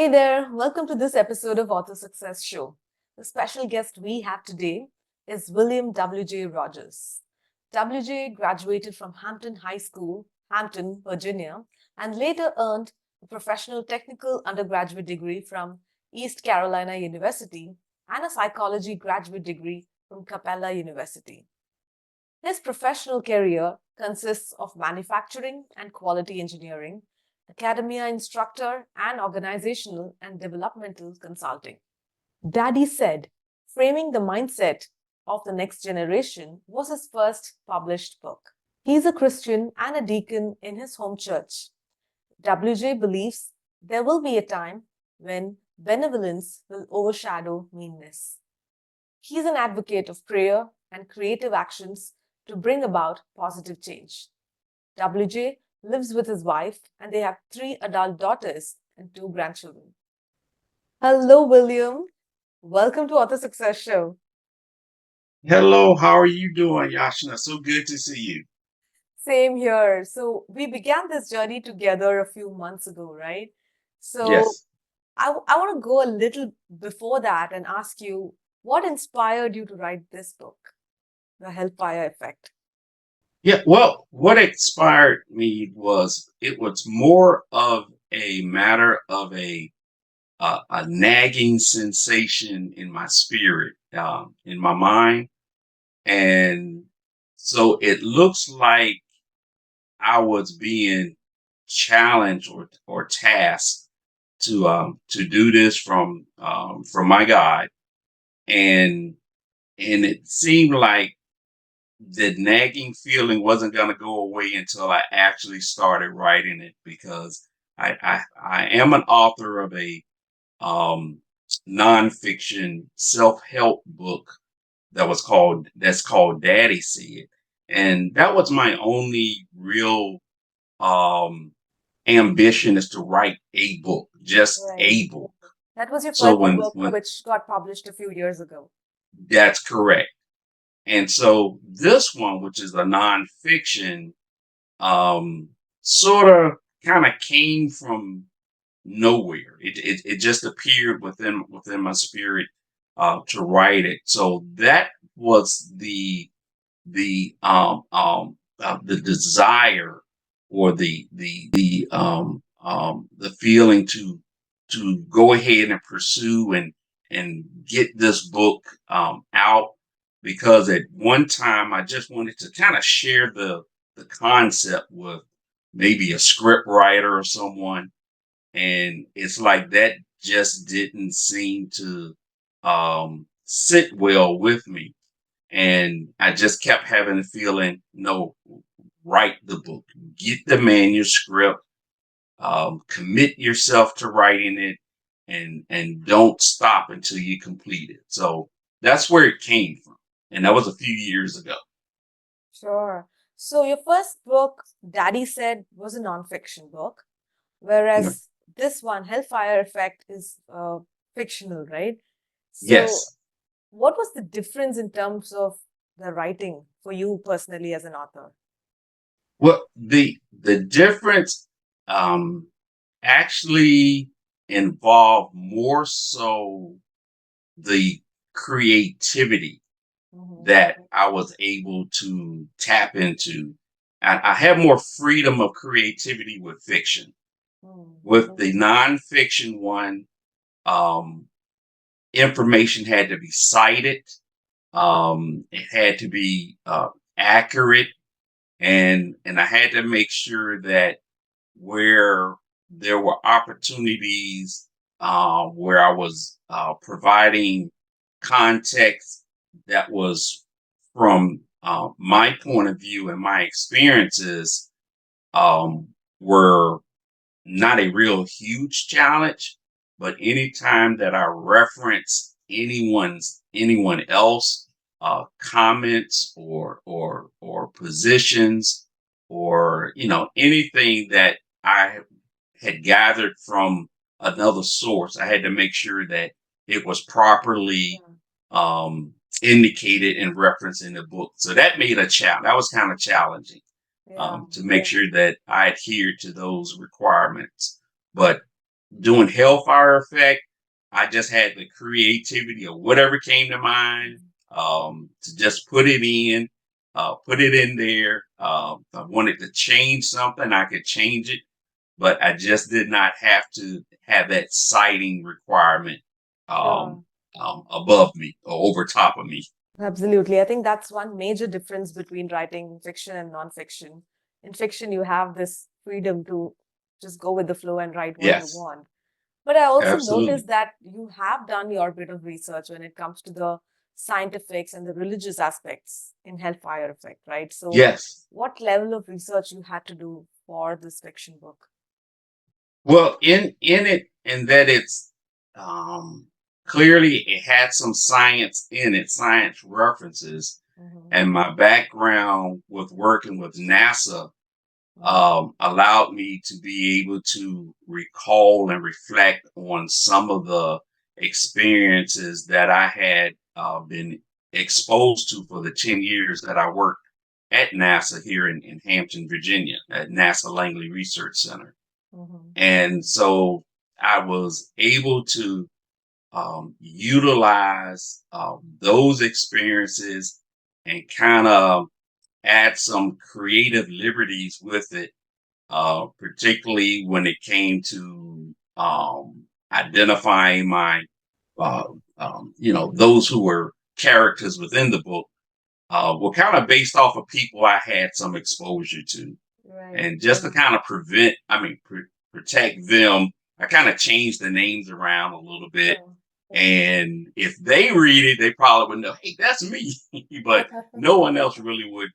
Hey there, welcome to this episode of Author Success Show. The special guest we have today is William W.J. Rogers. W.J. graduated from Hampton High School, Hampton, Virginia, and later earned a professional technical undergraduate degree from East Carolina University and a psychology graduate degree from Capella University. His professional career consists of manufacturing and quality engineering, academia instructor, and organizational and developmental consulting. Daddy said, Framing the Mindset of the Next Generation was his first published book. He's a Christian and a deacon in his home church. WJ believes there will be a time when benevolence will overshadow meanness. He's an advocate of prayer and creative actions to bring about positive change. WJ lives with his wife and they have 3 adult daughters and 2 grandchildren. Hello, William. Welcome to Author Success Show. Hello, how are you doing, Yashina? So good to see you. Same here. So, we began this journey together a few months ago, right? So, Yes. I want to go a little before that and ask you what inspired you to write this book, The Hellfire Effect? Yeah, well, what inspired me was it was more of a matter of a nagging sensation in my spirit, in my mind, and so it looks like I was being challenged or tasked to do this from my God, and and it seemed like the nagging feeling wasn't going to go away until I actually started writing it because I am an author of a um, nonfiction self help book that's called Daddy Said, and that was my only real um, ambition is to write a book, just Right. a book. That was your So first when book, when which got published a few years ago. that's correct. And so this one, which is a nonfiction, um, sort of kind of came from nowhere. It just appeared within my spirit to write it. So that was the desire or the feeling to go ahead and pursue and get this book out because at one time I just wanted to kind of share the concept with maybe a script writer or someone, and it's like that just didn't seem to sit well with me, and I just kept having the feeling, no, write the book, get the manuscript, commit yourself to writing it, and don't stop until you complete it. So that's where it came from, and that was a few years ago. Sure. So your first book, Daddy Said, was a nonfiction book, Yeah. whereas this one, Hellfire Effect, is fictional, right? So Yes. what was the difference in terms of the writing for you personally as an author? Well, the difference um, actually involved more so the creativity Hmm. that I was able to tap into. I have more freedom of creativity with fiction. With the Mm-hmm. nonfiction one, um, information had to be cited. It had to be accurate, and I had to make sure that where there were opportunities where I was providing context that was from my point of view and my experiences um, were not a real huge challenge, but anytime that I reference anyone else comments or positions or anything that I had gathered from another source, I had to make sure that it was properly Yeah. um, indicated and referenced in the book. So that made a challenge. That was kind of challenging Yeah. to make sure that I adhere to those requirements. But doing Hellfire Effect, I just had the creativity of whatever came to mind to just put it in there. If I wanted to change something, I could change it, but I just did not have to have that citing requirement um, Sure. above me or over top of me. Absolutely. I think that's one major difference between writing fiction and nonfiction. In fiction, you have this freedom to just go with the flow and write what you Yes, want. But I also absolutely. noticed that you have done your bit of research when it comes to the scientifics and the religious aspects in Hellfire Effect, right? So, Yes. what level of research you had to do for this fiction book? Well, in it, and that it's um, clearly it had some science in it, science references, Hmm. and my background with working with NASA Hmm. allowed me to be able to recall and reflect on some of the experiences that I had been exposed to for the 10 years that I worked at NASA here in Hampton, Virginia, at NASA Langley Research Center. Hmm. And so I was able to utilize those experiences and kind of add some creative liberties with it, particularly when it came to identifying my, uh, those who were characters within the book were kind of based off of people I had some exposure to. Right. And just to kind of protect them, I kind of changed the names around a little bit. Sure. Sure. And if they read it, they probably would know, hey, that's me. But no one else really would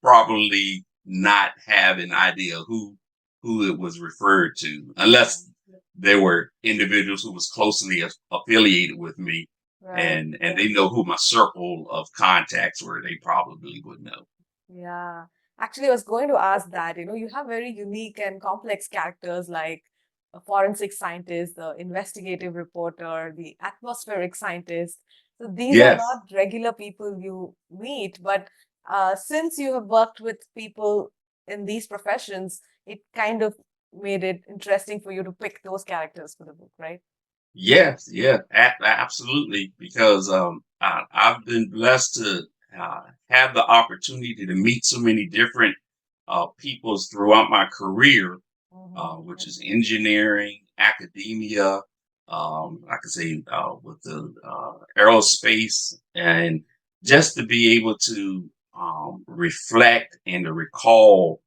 probably not have an idea who it was referred to, unless there were individuals who was closely affiliated with me, Right. and they know who my circle of contacts were. They probably would know. Yeah. Actually, I was going to ask that, you have very unique and complex characters like a forensic scientist, the investigative reporter, the atmospheric scientist. So these are Yes. not regular people you meet, but since you have worked with people in these professions, it kind of made it interesting for you to pick those characters for the book, right? Yes, yeah, absolutely. Because I've been blessed to have the opportunity to meet so many different peoples throughout my career, Hmm. which is engineering, academia, I could say with the aerospace, and just to be able to reflect and to recall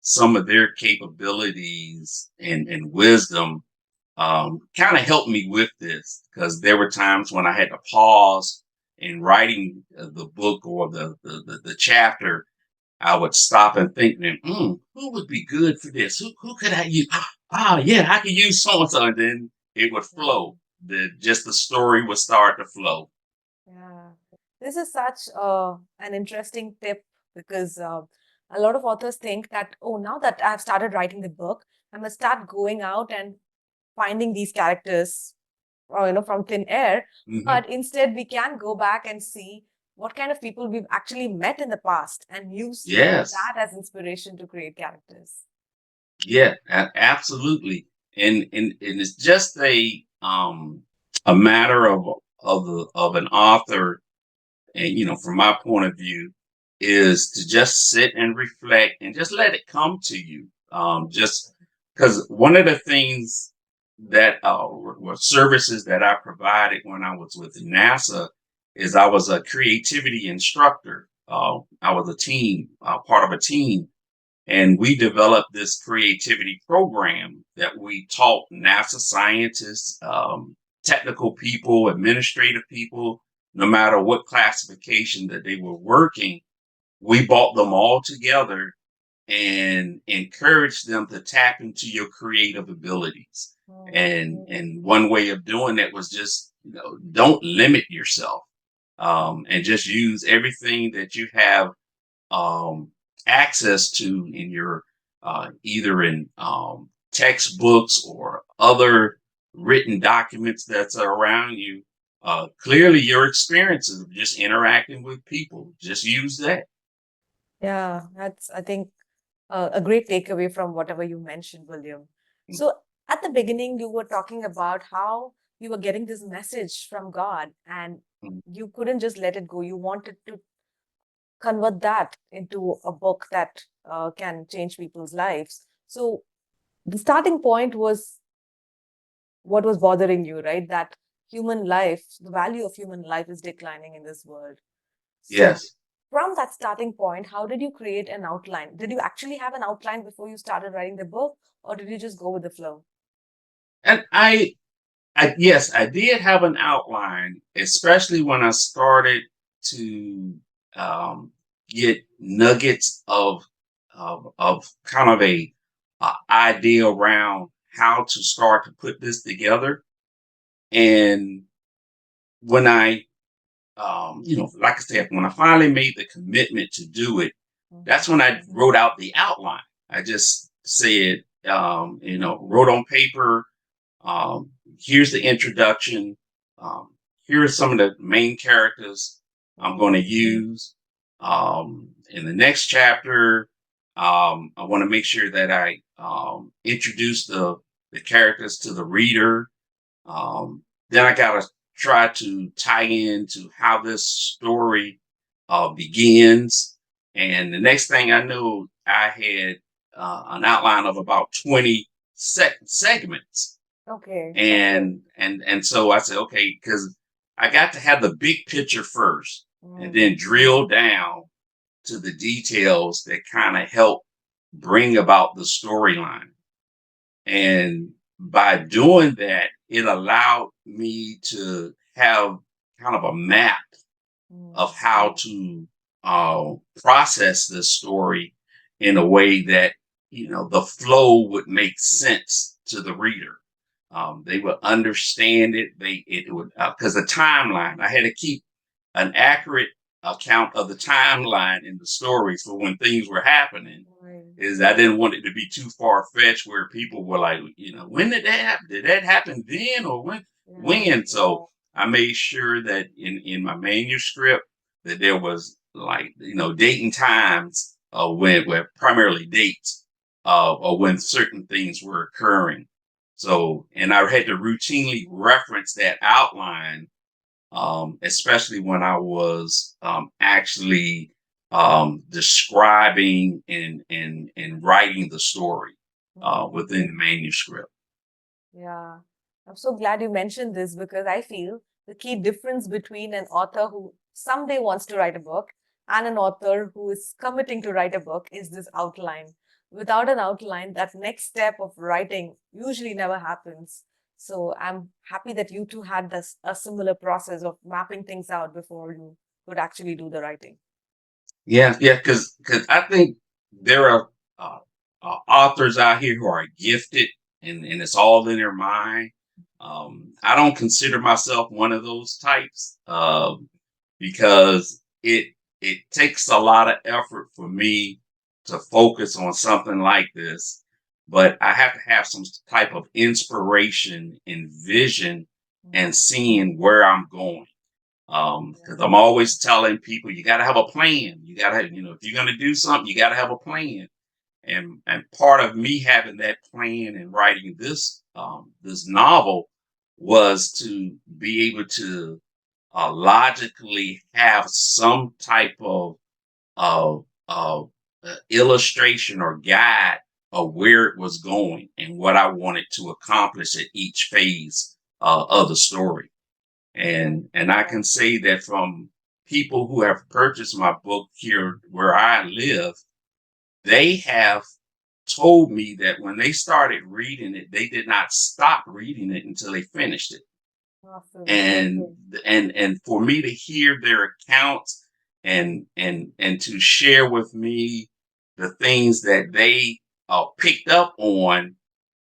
some of their capabilities and wisdom kind of helped me with this because there were times when I had to pause in writing the book or the chapter. I would stop and think, then, who would be good for this? Who could I use? Yeah, I could use so and so. And then it would flow. The story would start to flow. Yeah, this is such an interesting tip because a lot of authors think that, oh, now that I've started writing the book, I must start going out and finding these characters, or, from thin air. Hmm. But instead, we can go back and see what kind of people we've actually met in the past and use Yes. that as inspiration to create characters. Yeah, absolutely. And it's just a matter of an author, and from my point of view, is to just sit and reflect and just let it come to you. Just because one of the things that were services that I provided when I was with NASA is I was a creativity instructor. I was a team, part of a team, and we developed this creativity program that we taught NASA scientists, technical people, administrative people, no matter what classification that they were working. We brought them all together and encouraged them to tap into your creative abilities. Mm. And one way of doing that was just, don't limit yourself, and just use everything that you have um, access to in your either in textbooks or other written documents that's around you. Clearly, your experiences of just interacting with people, just use that. Yeah, that's, I think, a great takeaway from whatever you mentioned, William. So At the beginning, you were talking about how you were getting this message from God and Mm. you couldn't just let it go. You wanted to convert that into a book that can change people's lives. So the starting point was what was bothering you, right? That human life, the value of human life is declining in this world. So Yes. from that starting point, how did you create an outline? Did you actually have an outline before you started writing the book, or did you just go with the flow? And yes, I did have an outline, especially when I started to um, get nuggets of kind of a idea around how to start to put this together. And when I, like I said, when I finally made the commitment to do it, that's when I wrote out the outline. I just said, wrote on paper, um, here's the introduction. Um, here are some of the main characters I'm going to use. In the next chapter, I want to make sure that I introduce the characters to the reader. Then I got to try to tie into how this story begins. And the next thing I knew, I had an outline of about 20 segments. Okay. And so I said, okay, because I got to have the big picture first and then Mm. drill down to the details that kind of help bring about the storyline. And by doing that, it allowed me to have kind of a map of how to process this story in a way that, the flow would make sense to the reader. They would understand it. It would, because the timeline, I had to keep an accurate account of the timeline in the story for when things were happening. Right. Is I didn't want it to be too far fetched where people were like, when did that happen? Did that happen then or when? Yeah. When? So I made sure that in my manuscript that there was like date and times when where primarily dates or when certain things were occurring. So and I had to routinely reference that outline, especially when I was actually describing and writing the story within the manuscript. Yeah. I'm so glad you mentioned this because I feel the key difference between an author who someday wants to write a book and an author who is committing to write a book is this outline. Without an outline, that next step of writing usually never happens. So I'm happy that you two had this a similar process of mapping things out before you could actually do the writing. Yeah, yeah, because I think there are authors out here who are gifted and it's all in their mind. I don't consider myself one of those types because it takes a lot of effort for me to focus on something like this. But I have to have some type of inspiration and vision and seeing where I'm going. Because I'm always telling people you got to have a plan. You got to, if you're going to do something, you got to have a plan. And part of me having that plan and writing this novel was to be able to logically have some type of illustration or guide of where it was going and what I wanted to accomplish at each phase of the story. And I can say that from people who have purchased my book here where I live, they have told me that when they started reading it, they did not stop reading it until they finished it. Awesome. And for me to hear their accounts and to share with me the things that they picked up on,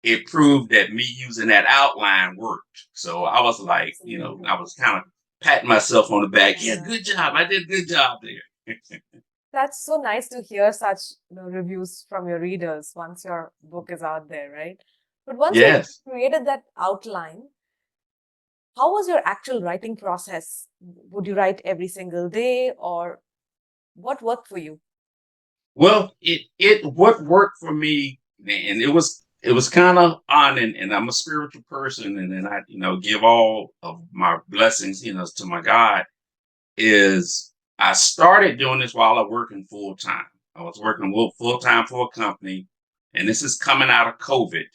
it proved that me using that outline worked. So I was like, I was kind of patting myself on the back. Yeah, good job. I did a good job there. That's so nice to hear such reviews from your readers once your book is out there, right? But once you Yes. created that outline, how was your actual writing process? Would you write every single day or what worked for you? Well, it what worked for me, and it was it was kind of on, and I'm a spiritual person, and then I, give all of my blessings, to my God. Is I started doing this while I was working full time. I was working full time for a company, and this is coming out of COVID,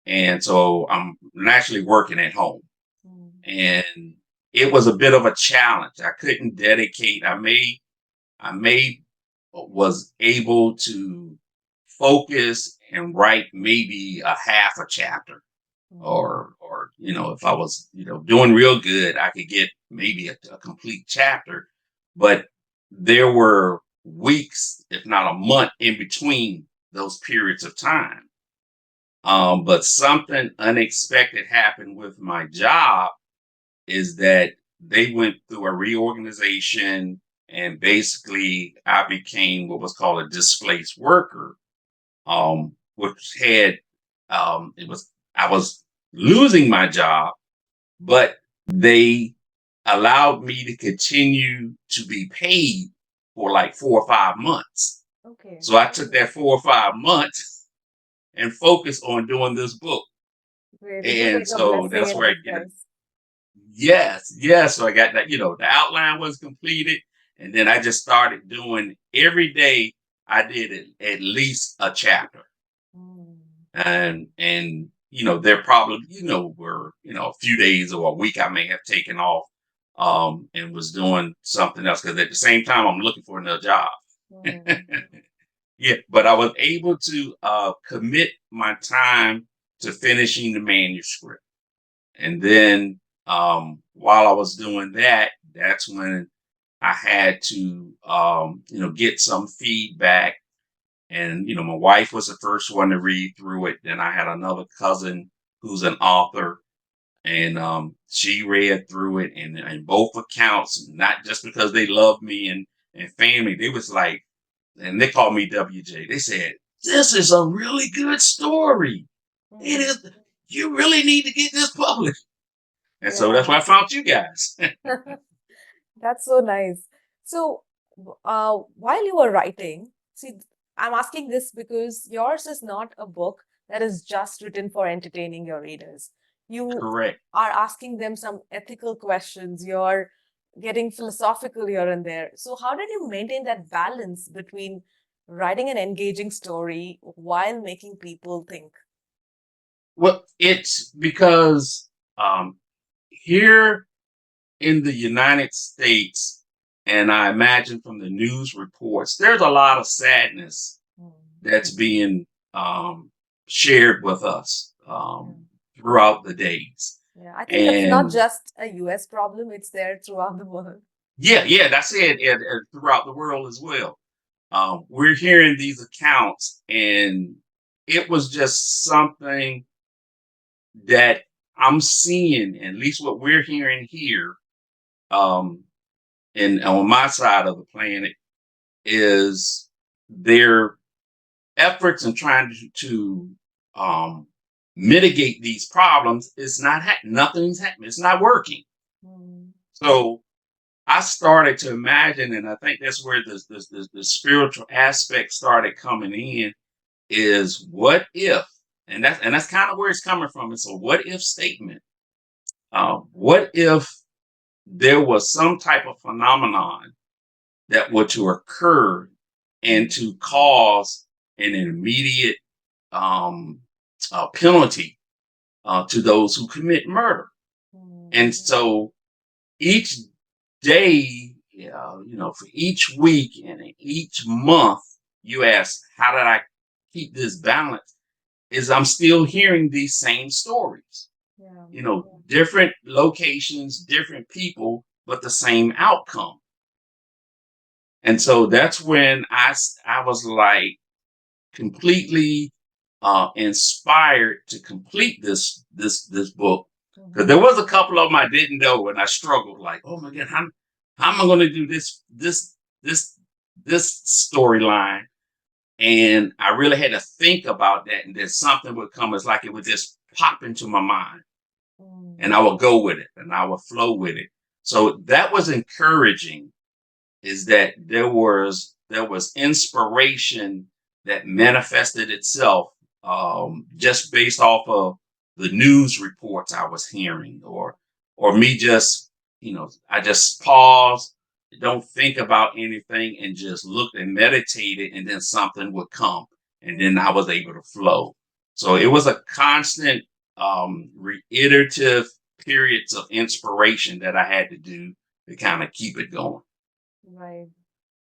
and so I'm actually working at home, Mm. and it was a bit of a challenge. I couldn't dedicate. I made was able to focus and write maybe a half a chapter, Mm. or if I was doing real good, I could get maybe a complete chapter. But there were weeks, if not a month, in between those periods of time. But something unexpected happened with my job, is that they went through a reorganization, and basically I became what was called a displaced worker, which had it was I was losing my job, but they allowed me to continue to be paid for like 4 or 5 months. Okay. So I took that 4 or 5 months and focused on doing this book. Great. It was And like a so blessing that's in where disguise. yes, yes. So I got that, the outline was completed. And then I just started doing every day. I did at least a chapter. Mm. And there probably were a few days or a week I may have taken off, and was doing something else, because at the same time I'm looking for another job. Mm. Yeah, but I was able to commit my time to finishing the manuscript. And then, while I was doing that, that's when I had to get some feedback. And, my wife was the first one to read through it. Then I had another cousin who's an author, and she read through it. And in both accounts, not just because they loved me and family, they was like, and they called me WJ. They said, "This is a really good story. It Mm. is. You really need to get this published." And so that's Yeah. why I found you guys. That's so nice. So, while you were writing, see, I'm asking this because yours is not a book that is just written for entertaining your readers. You Correct. are asking them some ethical questions. You're getting philosophical here and there. So, how did you maintain that balance between writing an engaging story while making people think? Well, it's because here in the United States, and I imagine from the news reports, there's a lot of sadness Mm. that's being shared with us Yeah. throughout the days. Yeah, I think that's not And just a US problem, it's there throughout the world. yeah, yeah, that's it. And throughout the world as well. We're hearing these accounts, and it was just something that I'm seeing, at least what we're hearing here, um, and on my side of the planet, is their efforts in trying to um, mitigate these problems is not nothing's happening. It's not working. Mm. So I started to imagine, and I think that's where the spiritual aspect started coming in. Is what if, and that's kind of where it's coming from. It's a what if statement. What if there was some type of phenomenon that were to occur and Mm. to cause an immediate um, penalty to those who commit murder. And Mm. so each day, for each week and each month, you ask, how did I keep this balance? Is I'm still hearing these same stories, Yeah. different locations, different people, but the same outcome. And so that's when I was like completely inspired to complete this book, because Mhm. there was a couple of them I didn't know, and I struggled like, oh my god, how am I going to do this this storyline? And I really had to think about that, and then something would come. It's like it would just pop into my mind, and Mm. I would go with it, and I would flow with it. So that was encouraging, is that there was inspiration that manifested itself just based off of the news reports I was hearing, or me just, I just paused, don't think about anything, and just looked and meditated, and then something would come, and then I was able to flow. So it was a constant, reiterative periods of inspiration that I had to do to kind of keep it going. Right.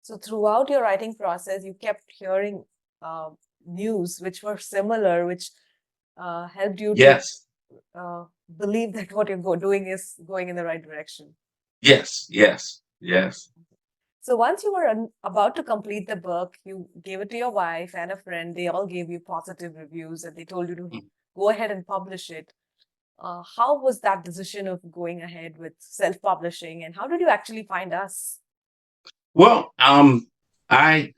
So throughout your writing process, you kept hearing uh, news which were similar, which helped you to Yes, uh, believe that what you're doing is going in the right direction. yes, yes, yes. So once you were about to complete the book, you gave it to your wife and a friend. They all gave you positive reviews and they told you to Mm. go ahead and publish it. How was that decision of going ahead with self-publishing, and how did you actually find us? Well, I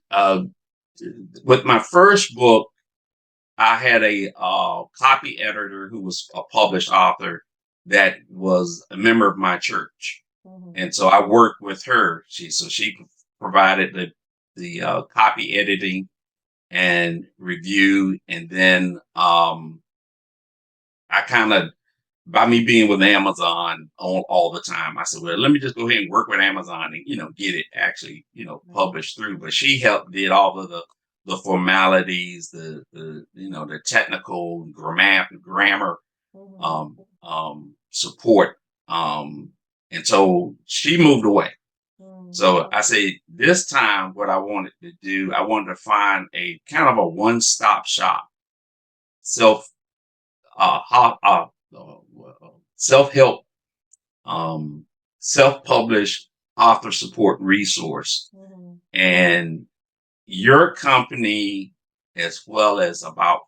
with my first book, I had a copy editor who was a published author that was a member of my church, Mhm. and so I worked with her. She provided the copy editing and review, and then I kind of, by me being with Amazon all the time, I said, well, let me just go ahead and work with Amazon and, get it actually, Mhm. published through. But she helped did all of the formalities, the technical grammar, Mhm. support. Um, and so she moved away. Mhm. So I said, this time, what I wanted to do, I wanted to find a kind of a one-stop shop, self, self-help, um, self-published author support resource. Mhm. And your company, as well as about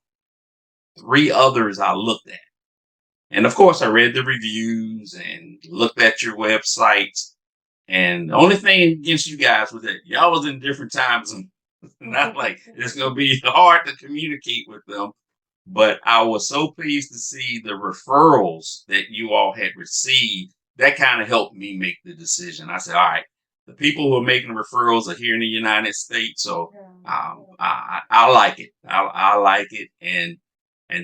three others I looked at. And of course, I read the reviews and looked at your websites. And the only thing against you guys was that y'all was in different times, and not like it's going to be hard to communicate with them. But I was so pleased to see the referrals that you all had received. That kind of helped me make the decision. I said, all right, the people who are making referrals are here in the United States. So Yeah. I like it. I like it. And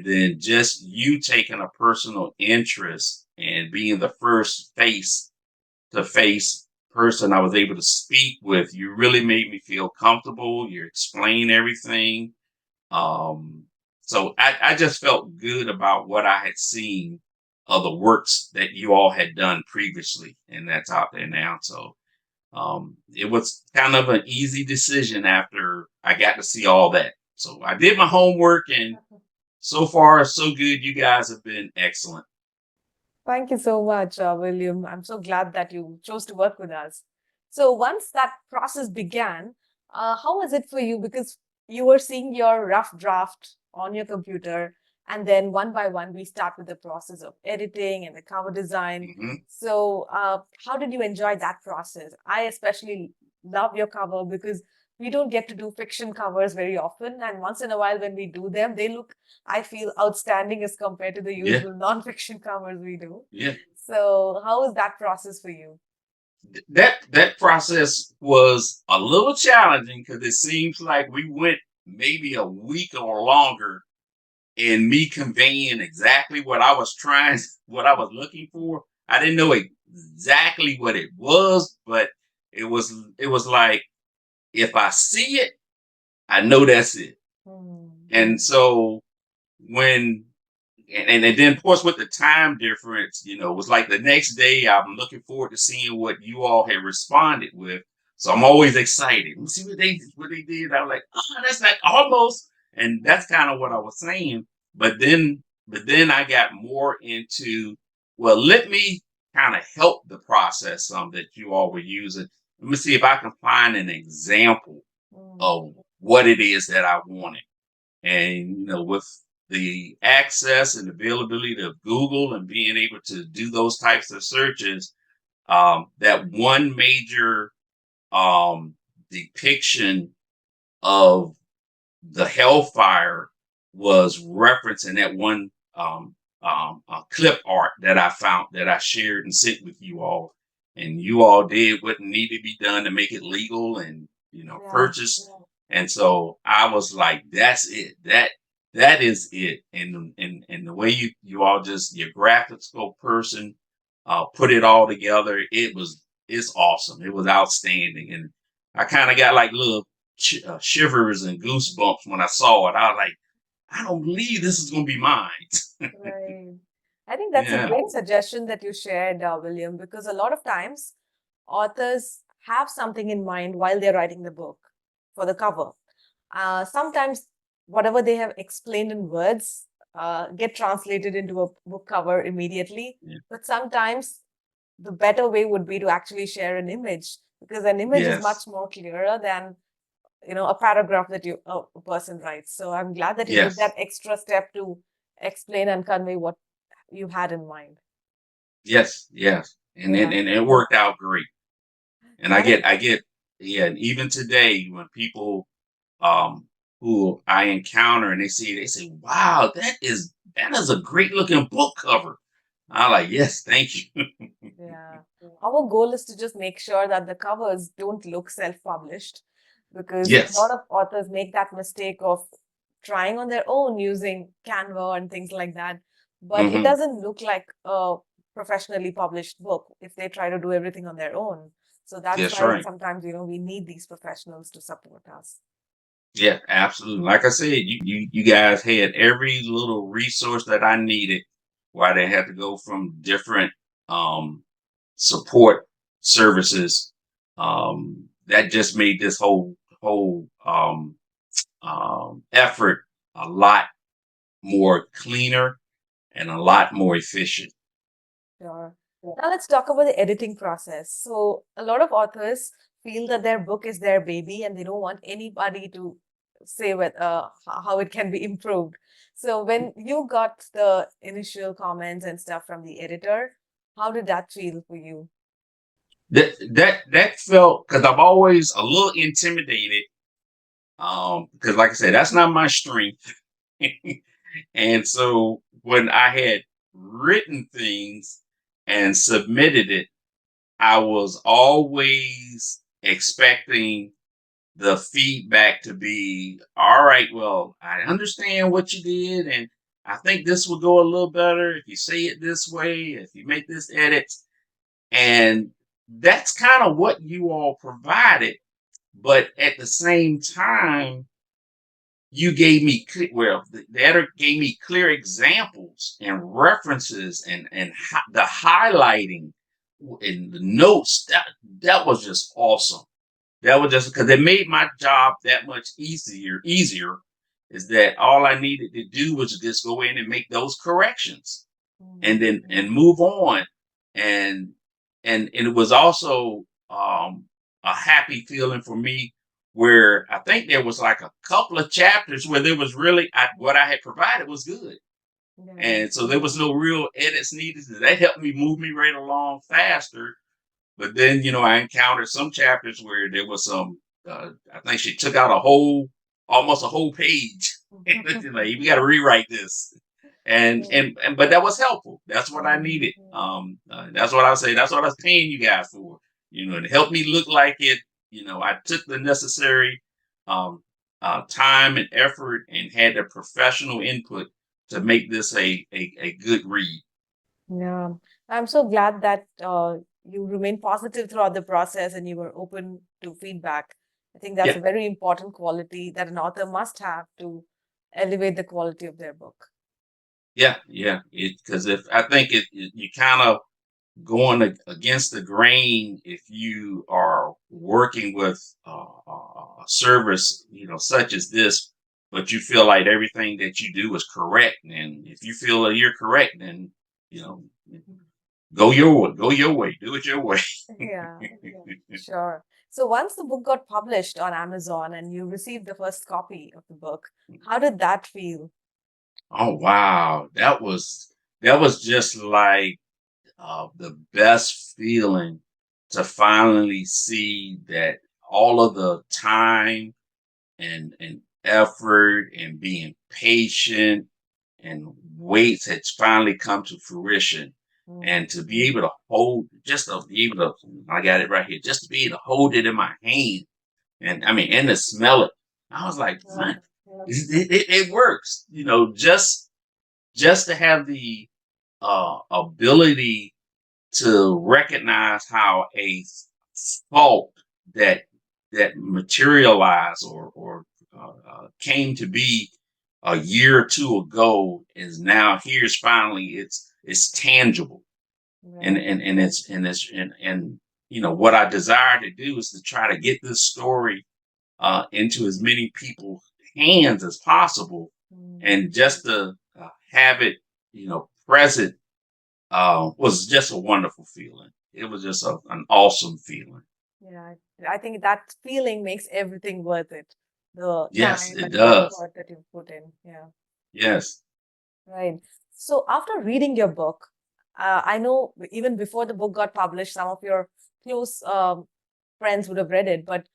then just you taking a personal interest and being the first face to face person I was able to speak with, you really made me feel comfortable. You explain everything. Um, so I just felt good about what I had seen of the works that you all had done previously, and that's out there now. So it was kind of an easy decision after I got to see all that. So I did my homework, and so far, so good. You guys have been excellent. Thank you so much, William. I'm so glad that you chose to work with us. So once that process began, how was it for you? Because you were seeing your rough draft on your computer, and then one by one, we start with the process of editing and the cover design. Hmm. So, how did you enjoy that process? I especially love your cover because we don't get to do fiction covers very often, and once in a while, when we do them, they look, I feel, outstanding as compared to the Yeah, usual non-fiction covers we do. yeah. So, how was that process for you? That process was a little challenging because it seems like we went maybe a week or longer in me conveying exactly what I was trying, what I was looking for. I didn't know exactly what it was, but it was like if I see it, I know that's it. Hmm. And so when and then of course with the time difference, it was like the next day I'm looking forward to seeing what you all had responded with. So I'm always excited. Let's see what they did. I'm like, oh, that's like almost. And that's kind of what I was saying. But then I got more into, well, let me kind of help the process that you all were using. Let me see if I can find an example Hmm. of what it is that I wanted. And with the access and availability of Google and being able to do those types of searches, that one major um, depiction of the hellfire was referencing that one clip art that I found, that I shared and sent with you all. And you all did what needed to be done to make it legal and Yeah. purchase. And so I was like, that's it. that is it. And the way you all just your graphical person put it all together, it's awesome. It was outstanding, and I kind of got like little shivers and goosebumps when I saw it. I was like, I don't believe this is gonna be mine. Right. I think that's a Yeah. great suggestion that you shared, William, because a lot of times authors have something in mind while they're writing the book for the cover. Sometimes whatever they have explained in words get translated into a book cover immediately, Yeah. but sometimes the better way would be to actually share an image because an image is much Yes. more clearer than a paragraph that a person writes. So I'm glad that you took that Yes. extra step to explain and convey what you had in mind. Yes. Yes. And Yeah, and it worked out great. And I that is, get yeah. And even today, when people who I encounter and they say, "Wow, that is a great looking book cover." I'm like, "Yes, thank you." yeah. Our goal is to just make sure that the covers don't look self-published because a lot Yes. of authors make that mistake of trying on their own using Canva and things like that. But it Hmm. doesn't look like a professionally published book if they try to do everything on their own. So that's That's why right. sometimes, we need these professionals to support us. Yeah, absolutely. Like I said, you guys had every little resource that I needed. Why they had to go from different um, support services. That just made this whole effort a lot more cleaner and a lot more efficient. Sure. Now let's talk about the editing process. So a lot of authors feel that their book is their baby and they don't want anybody to say how it can be improved. So when you got the initial comments and stuff from the editor, how did that feel for you? That felt because I'm always a little intimidated. Because like I said, that's not my strength. And so when I had written things and submitted it, I was always expecting the feedback to be all right. Well, I understand what you did, and I think this will go a little better if you say it this way, if you make this edit. And that's kind of what you all provided. But at the same time, you gave me the editor gave me clear examples and references and the highlighting and the notes that was just awesome. That was just because it made my job that much easier. Is that all I needed to do was just go in and make those corrections and then Mhm. and move on. And and and it was also a happy feeling for me where I think there was like a couple of chapters where there was really what I had provided was good, Yeah. and so there was no real edits needed. That helped me move me right along faster. But then I encountered some chapters where there was some. I think she took out almost a whole page, and it's like we got to rewrite this. And but that was helpful. That's what I needed. That's what I say. That's what I was paying you guys for. To help me look like it. I took the necessary um, time and effort and had the professional input to make this a good read. Yeah, I'm so glad that you remain positive throughout the process and you were open to feedback. I think that's Yeah, a very important quality that an author must have to elevate the quality of their book. yeah, yeah. Because if I think you kind of going against the grain if you are working with a service, such as this, but you feel like everything that you do is correct. And if you feel that you're correct, then, you know, go your way, do it your way. Yeah, sure. So once the book got published on Amazon and you received the first copy of the book, how did that feel? Oh, wow. That was just like the best feeling to finally see that all of the time and effort and being patient and weights had finally come to fruition. And to be able to I got it right here, just to be able to hold it in my hand and I mean, and to smell it. I was like, Yeah. man, it works. Just to have the ability to recognize how a fault that materialized or came to be a year or two ago is now here's finally it's tangible and Right. and and it's and what I desire to do is to try to get this story into as many people's hands as possible, Mm. and just to have it present was just a wonderful feeling. It was just an awesome feeling. Yeah, I think that feeling makes everything worth it. The Yes, time it and the does. effort that you put in. Yeah, Yes. right. So after reading your book, I know even before the book got published, some of your close friends would have read it. But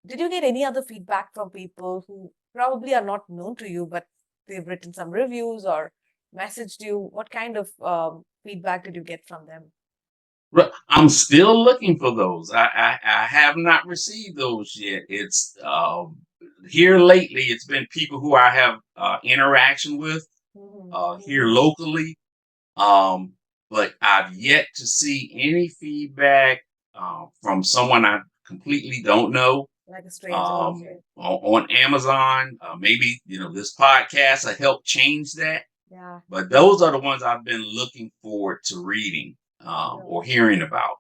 did you get any other feedback from people who probably are not known to you, but they've written some reviews or messaged you? What kind of feedback did you get from them? I'm still looking for those. I have not received those yet. It's here lately. It's been people who I have interaction with here Mm-hmm. locally. Um, but I've yet to see any feedback from someone I completely don't know Like a stranger, okay. on Amazon. Maybe this podcast will help change that. Yeah, But those are the ones I've been looking forward to reading or sure. hearing about.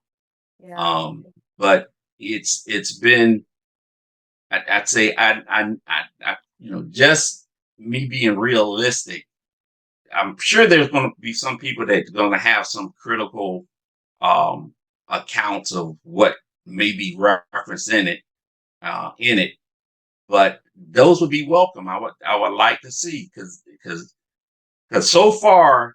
Yeah. Um, but it's been I'd say just me being realistic. I'm sure there's going to be some people that's going to have some critical um, accounts of what may be referenced in it, but those would be welcome. I would like to see because so far,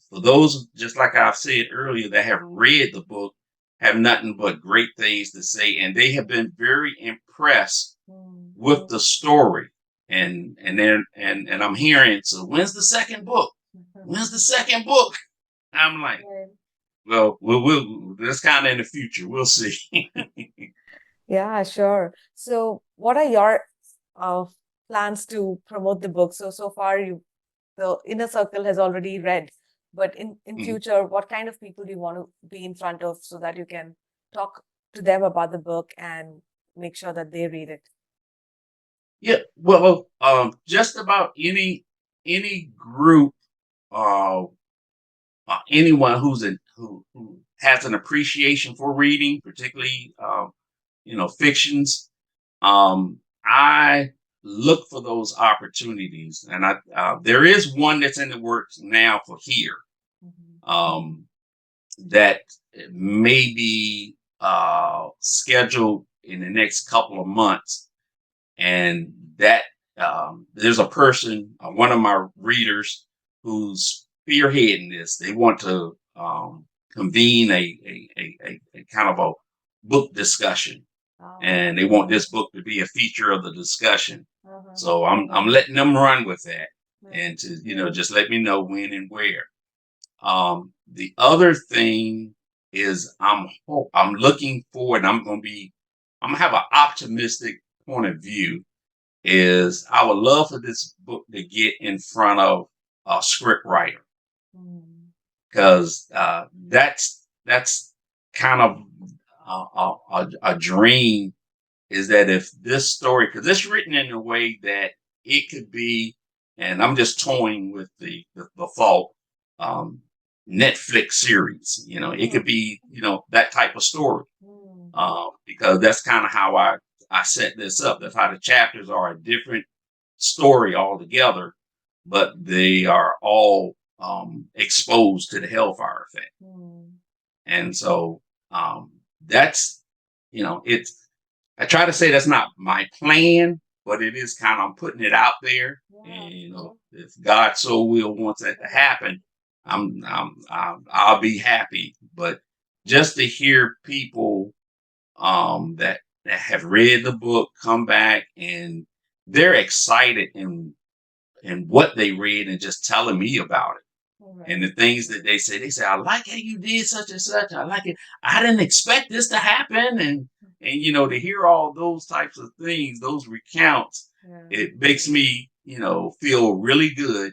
for those just like I've said earlier that have read the book, have nothing but great things to say, and they have been very impressed Mm. with the story. And I'm hearing, so when's the second book? When's the second book? I'm like, Right. well, that's kind of in the future. We'll see. Yeah, sure. So, what are your uh, plans to promote the book? So far, the inner circle has already read, but in Mhm. future, what kind of people do you want to be in front of so that you can talk to them about the book and make sure that they read it? Yeah, well, just about any group, uh, anyone who has an appreciation for reading, particularly fictions. I look for those opportunities, and there is one that's in the works now for here. Mhm. Um, that may be scheduled in the next couple of months, and that there's a person, one of my readers, who's spearheading this. They want to convene a kind of a book discussion, Oh, and they want this book to be a feature of the discussion. uh-huh. So I'm letting them run with that, Right. and to just let me know when and where. The other thing is I'm looking forward. I'm gonna have an optimistic point of view. Is I would love for this book to get in front of a script writer, Mm. because that's kind of a dream. Is that if this story, because it's written in a way that it could be, and I'm just toying with the thought, um, Netflix series. It could be that type of story, Mm. because that's kind of how I set this up. That's how the chapters are a different story altogether, but they are all exposed to the Hellfire Effect, Mm. and so that's it's. I try to say that's not my plan, but it is kind of I'm putting it out there, Yeah, and sure. if God so will wants that to happen, I'll be happy. But just to hear people that have read the book come back and they're excited in what they read and just telling me about it. All And right. the things that they say, I like how you did such and such. I like it. I didn't expect this to happen. And to hear all those types of things, those recounts, Yeah. It makes me, feel really good,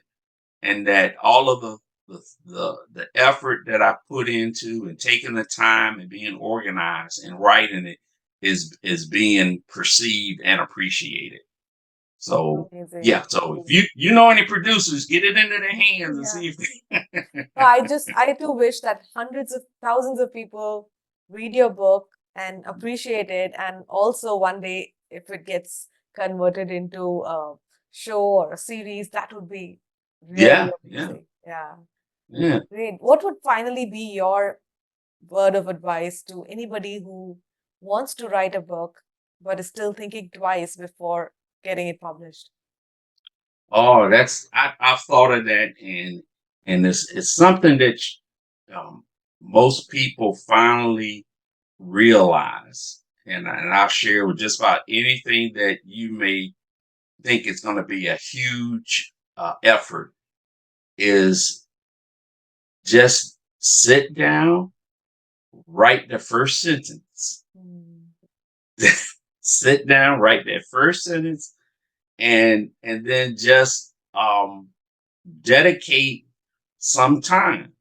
and that all of the effort that I put into and taking the time and being organized and writing it is being perceived and appreciated. So Amazing. yeah, so if you know any producers, get it into their hands and Yeah. see if they I too wish that hundreds of thousands of people read your book and appreciate it. And also one day, if it gets converted into a show or a series, that would be really Yeah, yeah, amazing. Yeah. yeah. Great. What would finally be your word of advice to anybody who wants to write a book but is still thinking twice before getting it published? Oh, I've thought of that, and it's something that most people finally realize, and I'll share with just about anything that you may think is going to be a huge effort is just sit down, write the first sentence, Mm, sit down, write that first sentence, and then just dedicate some time,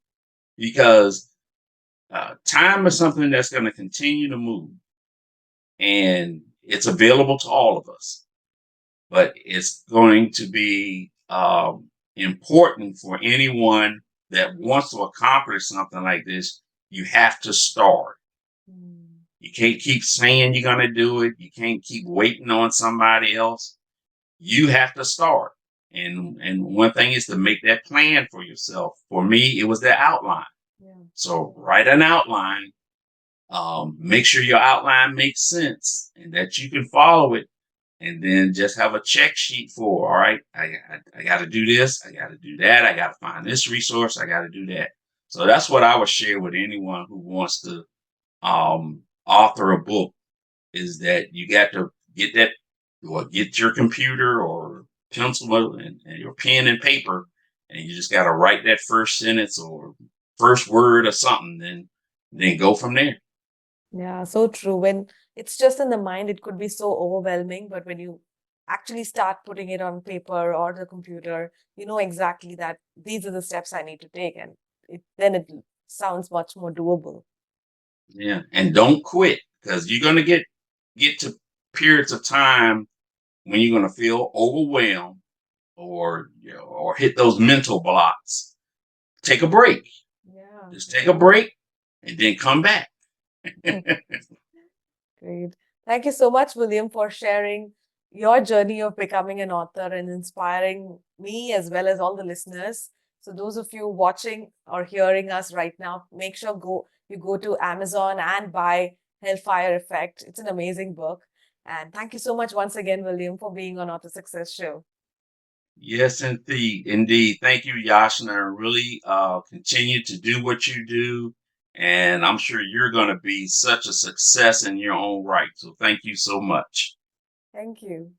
because time is something that's going to continue to move, and it's available to all of us, but it's going to be important for anyone that wants to accomplish something like this. You have to start. mm, You can't keep saying you're going to do it. You can't keep waiting on somebody else. You have to start. And one thing is to make that plan for yourself. For me, it was the outline. yeah. So write an outline. Make sure your outline makes sense and that you can follow it, and then just have a check sheet for, all right, I got to do this, I got to do that, I got to find this resource, I got to do that. So that's what I would share with anyone who wants to author a book, is that you got to get that, or get your computer or pencil and your pen and paper, and you just got to write that first sentence or first word or something, then go from there. Yeah, so true. When it's just in the mind, it could be so overwhelming, but when you actually start putting it on paper or the computer, you know exactly that these are the steps I need to take, and then it sounds much more doable. Yeah, and don't quit, because you're gonna get to periods of time when you're gonna feel overwhelmed, or or hit those mental blocks. Take a break. Yeah, Just take a break and then come back. great. Thank you so much, William, for sharing your journey of becoming an author and inspiring me as well as all the listeners. So those of you watching or hearing us right now, make sure you go to Amazon and buy Hellfire Effect. It's an amazing book. And thank you so much once again, William, for being on Author Success Show. Yes, indeed, indeed. Thank you, Yashna. Really continue to do what you do, and I'm sure you're going to be such a success in your own right. So thank you so much. Thank you.